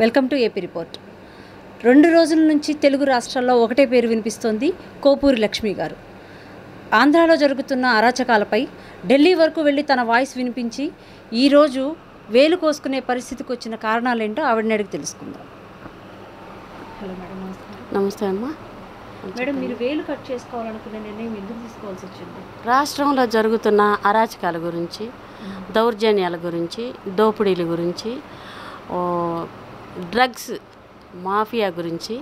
Welcome to AP report. 2 రోజుల నుంచి తెలుగు రాష్ట్రాల్లో ఒకటే పేరు వినిపిస్తోంది, కోపూరి లక్ష్మి గారు. ఆంధ్రాలో జరుగుతున్న అరాచకాలపై ఢిల్లీ వరకు వెళ్ళి తన వాయిస్ వినిపించి ఈరోజు వేలు కోసుకునే పరిస్థితికి వచ్చిన కారణాలేంటో ఆవిడని అడిగి తెలుసుకుందాం. హలో మేడం, నమస్కారం. నమస్తే అమ్మా. మేడం, మీరు వేలు కట్ చేసుకోవాలనుకునే నిర్ణయం ఎందుకు తీసుకోవాల్సి వచ్చింది? రాష్ట్రంలో జరుగుతున్న అరాచకాల గురించి, దౌర్జన్యాల గురించి, దోపిడీల గురించి, డ్రగ్స్ మాఫియా గురించి,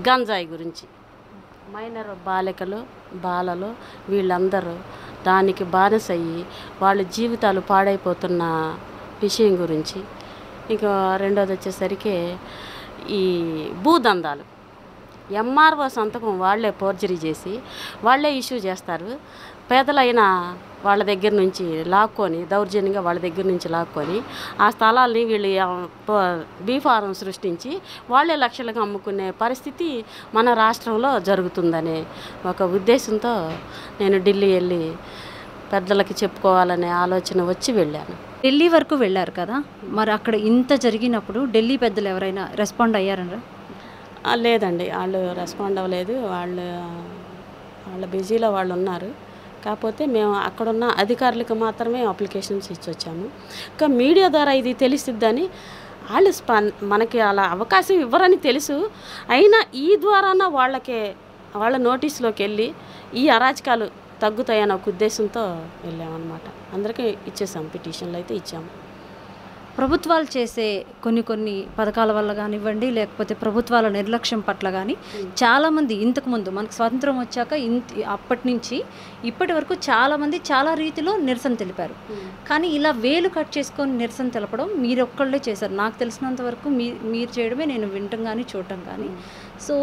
గంజాయి గురించి, మైనర్ బాలికలు బాలలు వీళ్ళందరూ దానికి బానిసయ్యి వాళ్ళ జీవితాలు పాడైపోతున్న విషయం గురించి, ఇంకా రెండోది వచ్చేసరికి ఈ భూదందాలు. ఎంఆర్ఓ సంతకం వాళ్ళే ఫోర్జరీ చేసి వాళ్ళే ఇష్యూ చేస్తారు. పేదలైన వాళ్ళ దగ్గర నుంచి లాక్కొని, దౌర్జన్యంగా వాళ్ళ దగ్గర నుంచి లాక్కొని ఆ స్థలాల్ని వీళ్ళు బీఫారం సృష్టించి వాళ్ళే లక్షలకు అమ్ముకునే పరిస్థితి మన రాష్ట్రంలో జరుగుతుందనే ఒక ఉద్దేశంతో నేను ఢిల్లీ వెళ్ళి పెద్దలకి చెప్పుకోవాలనే ఆలోచన వచ్చి వెళ్ళాను. ఢిల్లీ వరకు వెళ్ళారు కదా, మరి అక్కడ ఇంత జరిగినప్పుడు ఢిల్లీ పెద్దలు ఎవరైనా రెస్పాండ్ అయ్యారనరా? లేదండి, వాళ్ళు రెస్పాండ్ అవ్వలేదు. వాళ్ళ బిజీలో వాళ్ళు ఉన్నారు. కాకపోతే మేము అక్కడున్న అధికారులకు మాత్రమే అప్లికేషన్స్ ఇచ్చొచ్చాము. ఇంకా మీడియా ద్వారా ఇది తెలుస్తుందని వాళ్ళు మనకి అలా అవకాశం ఇవ్వరని తెలుసు. అయినా ఈ ద్వారాన వాళ్ళ నోటీసులోకి వెళ్ళి ఈ అరాచకాలు తగ్గుతాయన్న ఒక ఉద్దేశంతో వెళ్ళామన్నమాట. అందరికీ ఇచ్చేసాం, పిటిషన్లు అయితే ఇచ్చాము. ప్రభుత్వాలు చేసే కొన్ని పథకాల వల్ల కానివ్వండి, లేకపోతే ప్రభుత్వాల నిర్లక్ష్యం పట్ల కానీ చాలామంది ఇంతకుముందు మనకు స్వాతంత్రం వచ్చాక అప్పటి నుంచి ఇప్పటి వరకు చాలామంది చాలా రీతిలో నిరసన తెలిపారు. కానీ ఇలా వేలు కట్ చేసుకొని నిరసన తెలపడం మీరొక్కళ్ళే చేశారు. నాకు తెలిసినంత వరకు మీరు చేయడమే నేను వినటం కానీ చూడటం కానీ. సో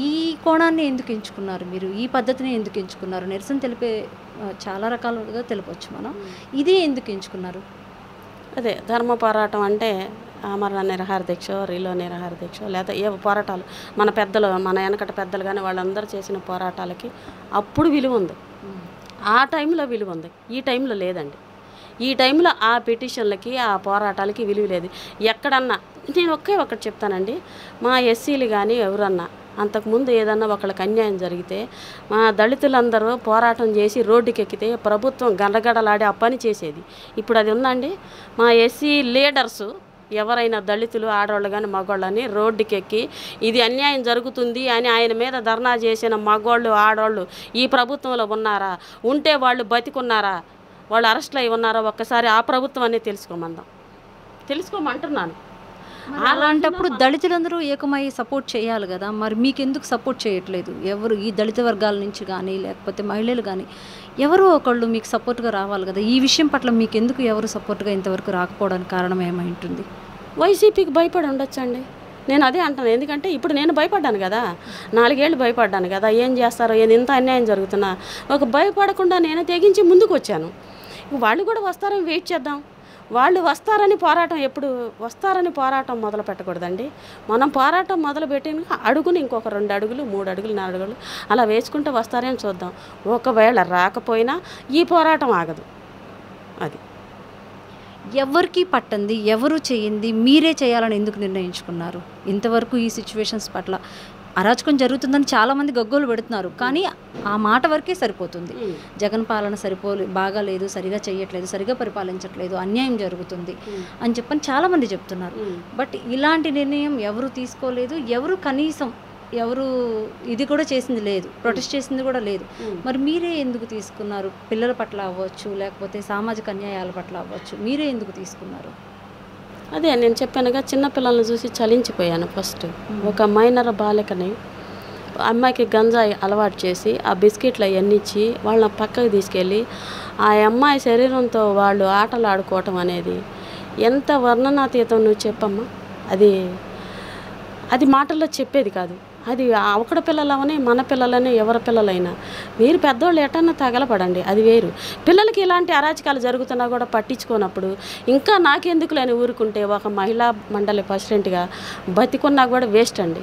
ఈ కోణాన్ని ఎందుకు ఎంచుకున్నారు మీరు? ఈ పద్ధతిని ఎందుకు ఎంచుకున్నారు? నిరసన తెలిపే చాలా రకాలుగా తెలపవచ్చు మనం, ఇదే ఎందుకు ఎంచుకున్నారు? అదే ధర్మ పోరాటం అంటే ఆమరణ నిరాహార దీక్ష, రీలో నిరాహార దీక్ష, లేదా ఏ పోరాటాలు మన వెనకట పెద్దలు కానీ వాళ్ళందరూ చేసిన పోరాటాలకి అప్పుడు విలువ ఉంది. ఆ టైంలో విలువ ఉంది, ఈ టైంలో లేదండి. ఈ టైంలో ఆ పిటిషన్లకి, ఆ పోరాటాలకి విలువ లేదు. ఎక్కడన్నా నేను ఒకటి చెప్తానండి, మా ఎస్సీలు కానీ ఎవరన్నా అంతకుముందు ఏదన్నా ఒకళ్ళకి అన్యాయం జరిగితే మా దళితులందరూ పోరాటం చేసి రోడ్డుకి ఎక్కితే ప్రభుత్వం గడగడలాడి ఆ పని చేసేది. ఇప్పుడు అది ఉందండి? మా ఎస్సీ లీడర్సు ఎవరైనా దళితులు ఆడవాళ్ళు కానీ మగవాళ్ళని రోడ్డుకి ఎక్కి ఇది అన్యాయం జరుగుతుంది అని ఆయన మీద ధర్నా చేసిన మగవాళ్ళు ఆడవాళ్ళు ఈ ప్రభుత్వంలో ఉన్నారా? ఉంటే వాళ్ళు బతికున్నారా? వాళ్ళు అరెస్టులు అయి ఉన్నారా? ఒక్కసారి ఆ ప్రభుత్వం అనేది తెలుసుకోమంటున్నాను. అలాంటప్పుడు దళితులందరూ ఏకమై సపోర్ట్ చేయాలి కదా, మరి మీకెందుకు సపోర్ట్ చేయట్లేదు? ఎవరు ఈ దళిత వర్గాల నుంచి కానీ లేకపోతే మహిళలు కానీ ఎవరో ఒకళ్ళు మీకు సపోర్ట్గా రావాలి కదా. ఈ విషయం పట్ల మీకెందుకు ఎవరు సపోర్ట్గా ఇంతవరకు రాకపోవడానికి కారణం ఏమై ఉంటుంది? వైసీపీకి భయపడి ఉండొచ్చండి, నేను అదే అంటాను. ఎందుకంటే ఇప్పుడు నేను భయపడ్డాను కదా, 4 ఏళ్ళు భయపడ్డాను కదా, ఏం చేస్తారో ఇంత అన్యాయం జరుగుతున్నా ఒక భయపడకుండా నేను తెగించి ముందుకు వచ్చాను. వాళ్ళు కూడా వస్తారని వెయిట్ చేద్దాం. వాళ్ళు ఎప్పుడు వస్తారని పోరాటం మొదలు పెట్టకూడదండి. మనం పోరాటం మొదలుపెట్టిన అడుగుని ఇంకొక 2 అడుగులు 3 అడుగులు 4 అడుగులు అలా వేసుకుంటూ వస్తారని చూద్దాం. ఒకవేళ రాకపోయినా ఈ పోరాటం ఆగదు. అది ఎవరికి పట్టంది, ఎవరు చేయింది, మీరే చేయాలని ఎందుకు నిర్ణయించుకున్నారు? ఇంతవరకు ఈ సిచ్యువేషన్స్ పట్ల అరాచకం జరుగుతుందని చాలామంది గగ్గోలు పెడుతున్నారు, కానీ ఆ మాట వరకే సరిపోతుంది. జగన్ పాలన బాగాలేదు, సరిగా చేయట్లేదు, సరిగా పరిపాలించట్లేదు, అన్యాయం జరుగుతుంది అని చెప్పని చాలామంది చెప్తున్నారు. బట్ ఇలాంటి నిర్ణయం ఎవరు తీసుకోలేదు, ఎవరు ఇది కూడా చేసింది లేదు, ప్రొటెస్ట్ చేసింది కూడా లేదు. మరి మీరే ఎందుకు తీసుకున్నారు? పిల్లల పట్ల అవ్వచ్చు, లేకపోతే సామాజిక అన్యాయాల పట్ల అవ్వచ్చు, మీరే ఎందుకు తీసుకున్నారు? అదే నేను చెప్పానుగా, చిన్నపిల్లల్ని చూసి చలించిపోయాను. ఫస్ట్ ఒక మైనర్ బాలికని అమ్మాయికి గంజాయి అలవాటు చేసి ఆ బిస్కెట్లు అవన్నీ ఇచ్చి వాళ్ళని పక్కకు తీసుకెళ్ళి ఆ అమ్మాయి శరీరంతో వాళ్ళు ఆటలు ఆడుకోవటం అనేది ఎంత వర్ణనాతీతం నువ్వు చెప్పమ్మా. అది మాటల్లో చెప్పేది కాదు. అది ఒకడ పిల్లలవని మన పిల్లలని ఎవరి పిల్లలైనా మీరు పెద్దోళ్ళు ఎటన్నా తగలపడండి, అది వేరు. పిల్లలకి ఇలాంటి అరాచకాలు జరుగుతున్నా కూడా పట్టించుకోనప్పుడు ఇంకా నాకెందుకు లేని ఊరుకుంటే ఒక మహిళా మండలి ప్రెసిడెంట్గా బతికున్నా కూడా వేస్ట్ అండి.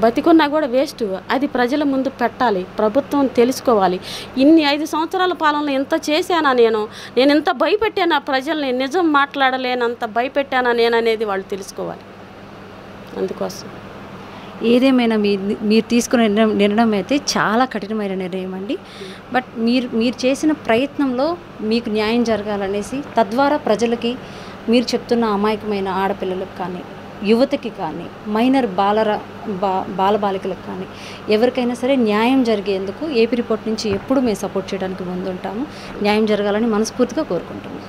బతికున్నా కూడా వేస్ట్. అది ప్రజల ముందు పెట్టాలి, ప్రభుత్వం తెలుసుకోవాలి. ఇన్ని 5 సంవత్సరాల పాలనలో ఇంత చేశానా నేను ఇంత భయపెట్టానా ప్రజల్ని, నిజం మాట్లాడలేనంత భయపెట్టానా నేను అనేది వాళ్ళు తెలుసుకోవాలి. అందుకోసం ఏదేమైనా మీరు తీసుకున్న నిర్ణయం అయితే చాలా కఠినమైన నిర్ణయం అండి. బట్ మీరు చేసిన ప్రయత్నంలో మీకు న్యాయం జరగాలనేసి, తద్వారా ప్రజలకి మీరు చెప్తున్న అమాయకమైన ఆడపిల్లలకు కానీ, యువతకి కానీ, మైనర్ బాలబాలికలకు కానీ ఎవరికైనా సరే న్యాయం జరిగేందుకు ఏపీ రిపోర్ట్ నుంచి ఎప్పుడు మేము సపోర్ట్ చేయడానికి ముందుంటాము. న్యాయం జరగాలని మనస్ఫూర్తిగా కోరుకుంటున్నాం.